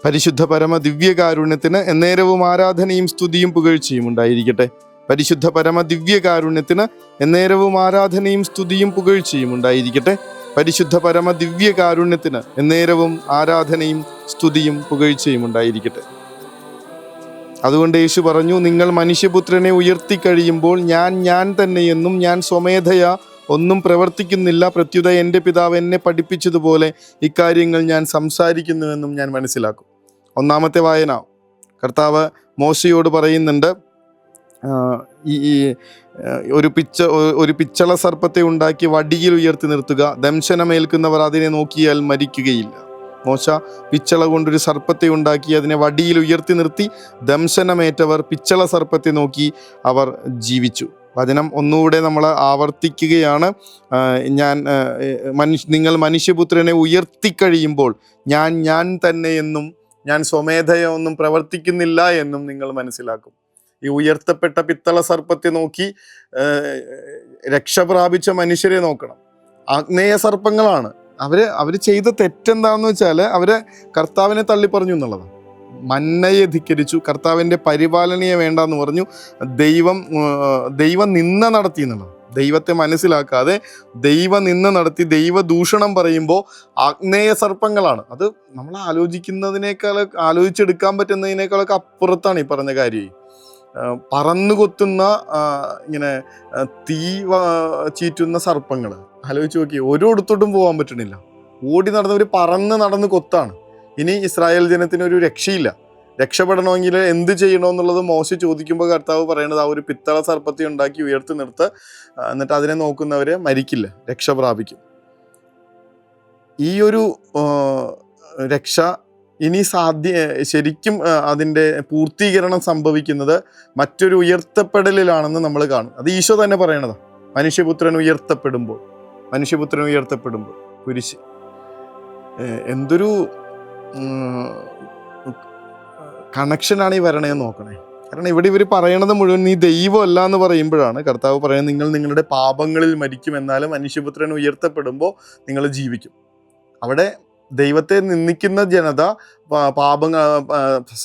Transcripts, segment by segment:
പരിശുദ്ധ പരമ ദിവ്യകാരുണ്യത്തിന് എന്നേരവും ആരാധനയും സ്തുതിയും പുകഴ്ചയും ഉണ്ടായിരിക്കട്ടെ. പരിശുദ്ധ പരമ ദിവ്യകാരുണ്യത്തിന് എന്നേരവും ആരാധനയും സ്തുതിയും പുകഴ്ചയും ഉണ്ടായിരിക്കട്ടെ. പരിശുദ്ധ പരമ ദിവ്യകാരുണ്യത്തിന് എന്നേരവും ആരാധനയും സ്തുതിയും പുകഴ്ചയും ഉണ്ടായിരിക്കട്ടെ. അതുകൊണ്ട് യേശു പറഞ്ഞു, നിങ്ങൾ മനുഷ്യപുത്രനെ ഉയർത്തിക്കഴിയുമ്പോൾ ഞാൻ തന്നെയെന്നും ഞാൻ സ്വമേധയാ ഒന്നും പ്രവർത്തിക്കുന്നില്ല, പ്രത്യുത എൻ്റെ പിതാവ് എന്നെ പഠിപ്പിച്ചതുപോലെ ഇക്കാര്യങ്ങൾ ഞാൻ സംസാരിക്കുന്നുവെന്നും ഞാൻ മനസ്സിലാക്കും. ഒന്നാമത്തെ വായന, കർത്താവ് മോശയോട് പറയുന്നുണ്ട്, ഒരു പിച്ചള സർപ്പത്തെ ഉണ്ടാക്കി വടിയിൽ ഉയർത്തി നിർത്തുക, ദംശനമേൽക്കുന്നവർ അതിനെ നോക്കിയാൽ മരിക്കുകയില്ല. മോശ പിച്ചള കൊണ്ടൊരു സർപ്പത്തെ ഉണ്ടാക്കി അതിനെ വടിയിൽ ഉയർത്തി നിർത്തി, ദംശനമേറ്റവർ പിച്ചള സർപ്പത്തെ നോക്കി അവർ ജീവിച്ചു. വചനം ഒന്നുകൂടെ നമ്മൾ ആവർത്തിക്കുകയാണ്. നിങ്ങൾ മനുഷ്യപുത്രനെ ഉയർത്തിക്കഴിയുമ്പോൾ ഞാൻ തന്നെ എന്നും ഞാൻ സ്വമേധയ ഒന്നും പ്രവർത്തിക്കുന്നില്ല എന്നും നിങ്ങൾ മനസ്സിലാക്കും. ഈ ഉയർത്തപ്പെട്ട പിത്തള സർപ്പത്തെ നോക്കി രക്ഷ പ്രാപിച്ച മനുഷ്യരെ നോക്കണം. ആഗ്നേയ സർപ്പങ്ങളാണ്. അവര് ചെയ്ത തെറ്റെന്താന്ന് വെച്ചാൽ അവര് കർത്താവിനെ തള്ളിപ്പറഞ്ഞു എന്നുള്ളതാണ്. മന്നയെ ധിക്കരിച്ചു, കർത്താവിൻ്റെ പരിപാലനയെ വേണ്ടെന്ന് പറഞ്ഞു, ദൈവം നിന്ന നടത്തി എന്നുള്ളത്. ദൈവത്തെ മനസ്സിലാക്കാതെ ദൈവ നിന്ന നടത്തി ദൈവദൂഷണം പറയുമ്പോൾ ആഗ്നേയ സർപ്പങ്ങളാണ്. അത് നമ്മൾ ആലോചിച്ചെടുക്കാൻ പറ്റുന്നതിനേക്കാളൊക്കെ അപ്പുറത്താണ് ഈ പറഞ്ഞ കാര്യം. പറന്നു കൊത്തുന്ന ഇങ്ങനെ തീ ചീറ്റുന്ന സർപ്പങ്ങൾ ആലോചിച്ച് നോക്കി. ഒരിടത്തോട്ടും പോകാൻ പറ്റണില്ല. ഓടി നടന്നവർ പറന്ന് കൊത്താണ്. ഇനി ഇസ്രായേൽ ജനത്തിന് ഒരു രക്ഷയില്ല. രക്ഷപ്പെടണമെങ്കിൽ എന്ത് ചെയ്യണമെന്നുള്ളത് മോശ ചോദിക്കുമ്പോൾ കർത്താവ് പറയണത്, ആ ഒരു പിത്തള സർപ്പത്തെ ഉണ്ടാക്കി ഉയർത്തി നിർത്ത്, എന്നിട്ട് അതിനെ നോക്കുന്നവരെ മരിക്കില്ല, രക്ഷ പ്രാപിക്കും. ഈ ഒരു രക്ഷ ഇനി ശരിക്കും അതിൻ്റെ പൂർത്തീകരണം സംഭവിക്കുന്നത് മറ്റൊരു ഉയർത്തപ്പെടലിലാണെന്ന് നമ്മൾ കാണും. അത് ഈശോ തന്നെ പറയണതാണ്. മനുഷ്യപുത്രൻ ഉയർത്തപ്പെടുമ്പോൾ കുരിശ് എന്തൊരു കണക്ഷനാണ് ഈ വരണേന്ന് നോക്കണേ. കാരണം ഇവിടെ ഇവർ പറയണത് മുഴുവൻ നീ ദൈവമല്ല എന്ന് പറയുമ്പോഴാണ് കർത്താവ് പറയുന്നത്, നിങ്ങൾ നിങ്ങളുടെ പാപങ്ങളിൽ മരിക്കും, എന്നാലും മനുഷ്യപുത്രൻ ഉയർത്തപ്പെടുമ്പോൾ നിങ്ങൾ ജീവിക്കും. അവിടെ ദൈവത്തെ നിന്ദിക്കുന്ന ജനത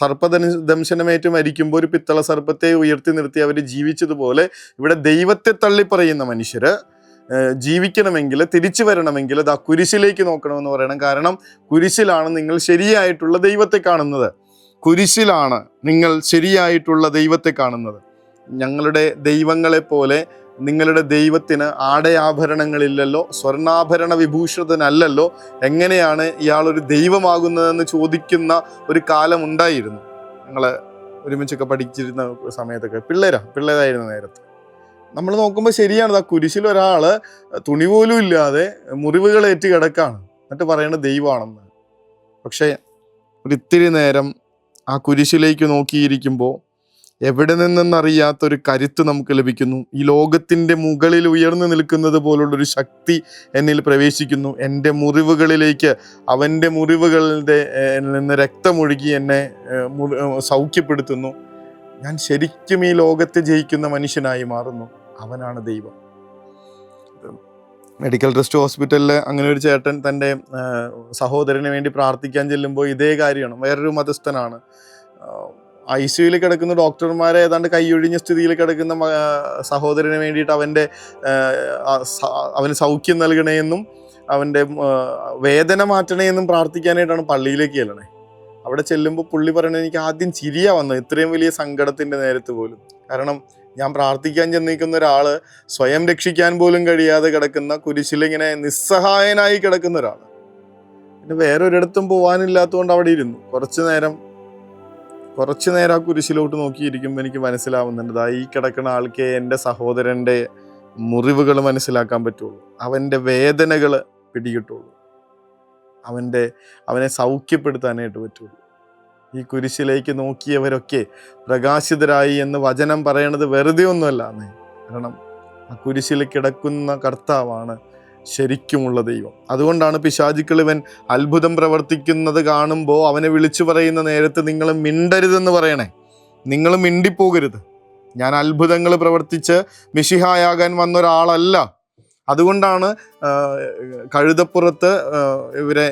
സർപ്പദംശനമേറ്റ് മരിക്കുമ്പോൾ ഒരു പിത്തള സർപ്പത്തെ ഉയർത്തി നിർത്തി അവർ ജീവിച്ചതുപോലെ ഇവിടെ ദൈവത്തെ തള്ളിപ്പറയുന്ന മനുഷ്യര് ജീവിക്കണമെങ്കിൽ, തിരിച്ചു വരണമെങ്കിൽ ആ കുരിശിലേക്ക് നോക്കണമെന്ന് പറയണം. കാരണം കുരിശിലാണ് നിങ്ങൾ ശരിയായിട്ടുള്ള ദൈവത്തെ കാണുന്നത്. കുരിശിലാണ് നിങ്ങൾ ശരിയായിട്ടുള്ള ദൈവത്തെ കാണുന്നത്. ഞങ്ങളുടെ ദൈവങ്ങളെ പോലെ നിങ്ങളുടെ ദൈവത്തിന് ആടയാഭരണങ്ങളില്ലല്ലോ, സ്വർണ്ണാഭരണ വിഭൂഷിതനല്ലല്ലോ, എങ്ങനെയാണ് ഇയാളൊരു ദൈവമാകുന്നതെന്ന് ചോദിക്കുന്ന ഒരു കാലം ഉണ്ടായിരുന്നു. ഞങ്ങൾ ഒരുമിച്ചൊക്കെ പഠിച്ചിരുന്ന സമയത്തൊക്കെ പിള്ളേരായിരുന്ന നേരത്ത് നമ്മൾ നോക്കുമ്പോൾ ശരിയാണ്. ആ കുരിശിൽ ഒരാൾ തുണി പോലും ഇല്ലാതെ മുറിവുകളേറ്റ് കിടക്കാണ്, എന്നിട്ട് പറയണത് ദൈവമാണെന്ന്. പക്ഷേ ഒരിത്തിരി നേരം ആ കുരിശിലേക്ക് നോക്കിയിരിക്കുമ്പോൾ എവിടെ നിന്നെന്നറിയാത്തൊരു കരുത്ത് നമുക്ക് ലഭിക്കുന്നു. ഈ ലോകത്തിൻ്റെ മുകളിൽ ഉയർന്നു നിൽക്കുന്നത് പോലുള്ളൊരു ശക്തി എന്നിൽ പ്രവേശിക്കുന്നു. എൻ്റെ മുറിവുകളിലേക്ക്, അവൻ്റെ മുറിവുകളുടെ നിന്ന് രക്തമൊഴുകി എന്നെ സൗഖ്യപ്പെടുത്തുന്നു. ഞാൻ ശരിക്കും ഈ ലോകത്തെ ജയിക്കുന്ന മനുഷ്യനായി മാറുന്നു. അവനാണ് ദൈവം. മെഡിക്കൽ ട്രസ്റ്റ് ഹോസ്പിറ്റലിൽ അങ്ങനെ ഒരു ചേട്ടൻ തൻ്റെ സഹോദരന് വേണ്ടി പ്രാർത്ഥിക്കാൻ ചെല്ലുമ്പോൾ ഇതേ കാര്യമാണ്. വേറൊരു മതസ്ഥനാണ്. ICUയിൽ കിടക്കുന്ന ഡോക്ടർമാരെ ഏതാണ്ട് കൈയൊഴിഞ്ഞ സ്ഥിതിയിൽ കിടക്കുന്ന സഹോദരന് വേണ്ടിയിട്ട് അവന് സൗഖ്യം നൽകണേയെന്നും അവൻ്റെ വേദന മാറ്റണേയെന്നും പ്രാർത്ഥിക്കാനായിട്ടാണ് പള്ളിയിലേക്ക് ചെല്ലണേ. അവിടെ ചെല്ലുമ്പോൾ പുള്ളി പറയണത്, എനിക്ക് ആദ്യം ചിരിയാ വന്നത്, ഇത്രയും വലിയ സങ്കടത്തിൻ്റെ നേരത്ത് പോലും. കാരണം ഞാൻ പ്രാർത്ഥിക്കാൻ ചെന്നിരിക്കുന്ന ഒരാൾ സ്വയം രക്ഷിക്കാൻ പോലും കഴിയാതെ കിടക്കുന്ന, കുരിശിലിങ്ങനെ നിസ്സഹായനായി കിടക്കുന്ന ഒരാൾ. പിന്നെ വേറൊരിടത്തും പോകാനില്ലാത്തതുകൊണ്ട് അവിടെ ഇരുന്നു. കുറച്ചു നേരം ആ കുരിശിലോട്ട് നോക്കിയിരിക്കുമ്പോൾ എനിക്ക് മനസ്സിലാവുന്നുണ്ട്, ഈ കിടക്കുന്ന ആൾക്കേ എൻ്റെ സഹോദരൻ്റെ മുറിവുകൾ മനസ്സിലാക്കാൻ പറ്റുള്ളൂ, അവൻ്റെ വേദനകൾ പിടികിട്ടുള്ളൂ, അവനെ സൗഖ്യപ്പെടുത്താനായിട്ട് പറ്റുള്ളൂ. ഈ കുരിശിലേക്ക് നോക്കിയവരൊക്കെ പ്രകാശിതരായി എന്ന് വചനം പറയണത് വെറുതെ ഒന്നുമല്ല. കാരണം ആ കുരിശിൽ കിടക്കുന്ന കർത്താവാണ് ശരിക്കുമുള്ള ദൈവം. അതുകൊണ്ടാണ് പിശാചുക്കൾ ഇവൻ അത്ഭുതം പ്രവർത്തിക്കുന്നത് കാണുമ്പോൾ അവനെ വിളിച്ചു പറയുന്ന നേരത്ത് നിങ്ങൾ മിണ്ടരുതെന്ന് പറയണേ. നിങ്ങൾ മിണ്ടിപ്പോകരുത്. ഞാൻ അത്ഭുതങ്ങൾ പ്രവർത്തിച്ച് മിശിഹായാകാൻ വന്ന ഒരാളല്ല. അതുകൊണ്ടാണ് കഴുതപ്പുറത്ത് ഇവരെ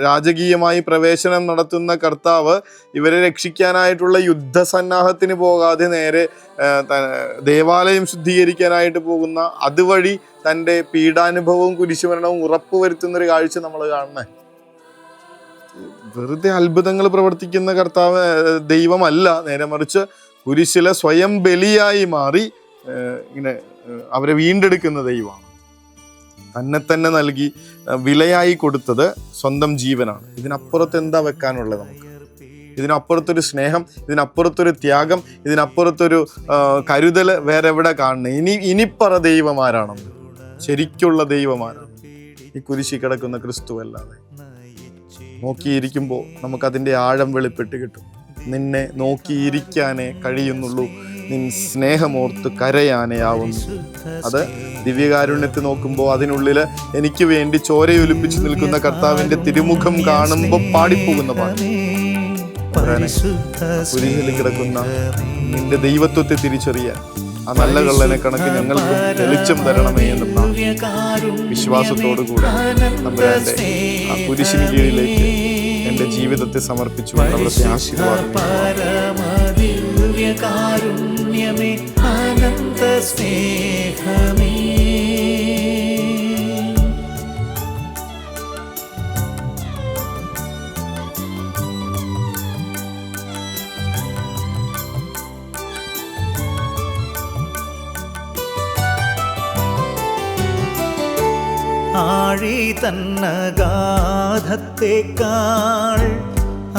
രാജകീയമായി പ്രവേശനം നടത്തുന്ന കർത്താവ് ഇവരെ രക്ഷിക്കാനായിട്ടുള്ള യുദ്ധസന്നാഹത്തിന് പോകാതെ നേരെ ദേവാലയം ശുദ്ധീകരിക്കാനായിട്ട് പോകുന്ന, അതുവഴി തൻ്റെ പീഡാനുഭവവും കുരിശുമരണവും ഉറപ്പുവരുത്തുന്നൊരു കാഴ്ച നമ്മൾ കാണുന്നത്. വെറുതെ അത്ഭുതങ്ങൾ പ്രവർത്തിക്കുന്ന കർത്താവ് ദൈവമല്ല, നേരെ മറിച്ച് കുരിശിലെ സ്വയം ബലിയായി മാറി ഇങ്ങനെ അവരെ വീണ്ടെടുക്കുന്ന ദൈവമാണ്. തന്നെ നൽകി വിലയായി കൊടുത്തത് സ്വന്തം ജീവനാണ്. ഇതിനപ്പുറത്ത് എന്താ വെക്കാനുള്ളത് നമുക്ക്? ഇതിനപ്പുറത്തൊരു സ്നേഹം, ഇതിനപ്പുറത്തൊരു ത്യാഗം, ഇതിനപ്പുറത്തൊരു കരുതൽ വേറെ എവിടെ കാണുന്നത്? ഇനിപ്പറ ദൈവമാരാണെന്ന്, ശരിക്കുള്ള ദൈവമാരാണ് ഈ കുരിശി കിടക്കുന്ന ക്രിസ്തു അല്ലാതെ. നോക്കിയിരിക്കുമ്പോൾ നമുക്കതിൻ്റെ ആഴം വെളിപ്പെട്ട് കിട്ടും. നിന്നെ നോക്കിയിരിക്കാനേ കഴിയുന്നുള്ളൂ, നിൻ സ്നേഹമോർത്ത് കരയാനേ ആവുന്നു. അത് ദിവ്യകാരുണ്യത്തെ നോക്കുമ്പോൾ അതിനുള്ളിൽ എനിക്ക് വേണ്ടി ചോരയൊലിപ്പിച്ച് നിൽക്കുന്ന കർത്താവിൻ്റെ തിരുമുഖം കാണുമ്പോൾ പാടിപ്പോകുന്ന പാട്ട്. കുരിശിൽ കിടക്കുന്ന നിന്റെ ദൈവത്വത്തെ തിരിച്ചറിയാൻ ആ നല്ല കള്ളനെ കണക്ക് ഞങ്ങൾക്ക് തെളിച്ചം തരണമേ എന്ന വിശ്വാസത്തോടു കൂടെ തമ്പുരാന്റെ ആ കുരിശിന് കീഴിലേക്ക് എൻ്റെ ജീവിതത്തെ സമർപ്പിച്ചു അവിടുത്തെ ആശീർവാദം. ആഴി തന്നഗാധത്തേക്കാൾ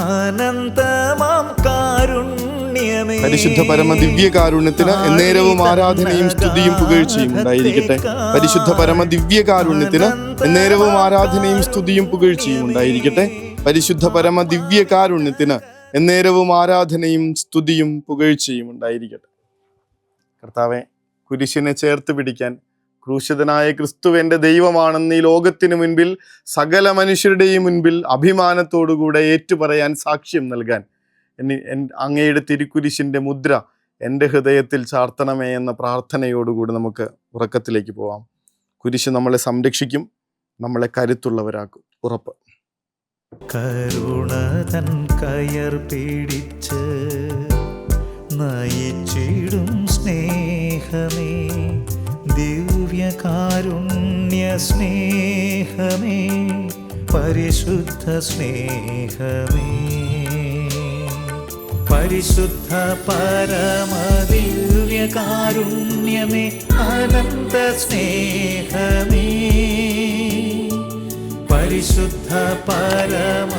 അനന്തമാം കാരുണ്യമേ, പരിശുദ്ധ പരമ ദിവ്യ കാരുണ്യത്തിന് എന്നേരവും ആരാധനയും സ്തുതിയും പുകഴ്ചയും ഉണ്ടായിരിക്കട്ടെ. പരിശുദ്ധ പരമ ദിവ്യ കാരുണ്യത്തിന് എന്നേരവും ആരാധനയും സ്തുതിയും പുകഴ്ചയും ഉണ്ടായിരിക്കട്ടെ. പരിശുദ്ധ പരമ ദിവ്യ കാരുണ്യത്തിന് എന്നേരവും ആരാധനയും സ്തുതിയും പുകഴ്ചയും ഉണ്ടായിരിക്കട്ടെ. കർത്താവെ, കുരിശിനെ ചേർത്ത് പിടിക്കാൻ, ക്രൂശിതനായ ക്രിസ്തു എൻ്റെ ദൈവമാണെന്ന് ഈ ലോകത്തിന് മുൻപിൽ, സകല മനുഷ്യരുടെയും മുൻപിൽ അഭിമാനത്തോടുകൂടെ ഏറ്റുപറയാൻ, സാക്ഷ്യം നൽകാൻ അങ്ങയുടെ തിരുക്കുരിശിൻ്റെ മുദ്ര എൻ്റെ ഹൃദയത്തിൽ ചാർത്തണമേ എന്ന പ്രാർത്ഥനയോടുകൂടി നമുക്ക് ഉറക്കത്തിലേക്ക് പോവാം. കുരിശ് നമ്മളെ സംരക്ഷിക്കും, നമ്മളെ കരുത്തുള്ളവരാക്കും, ഉറപ്പ്. കരുണതൻ കയർ പിടിച്ച് നയിച്ചിടും സ്നേഹമേ, ദിവ്യകാരുണ്യ സ്നേഹമേ, പരിശുദ്ധ സ്നേഹമേ, പരിശുദ്ധ പരമദിവ്യകാരുണ്യമേ, അനന്ത സ്നേഹമേ, പരിശുദ്ധ പരമ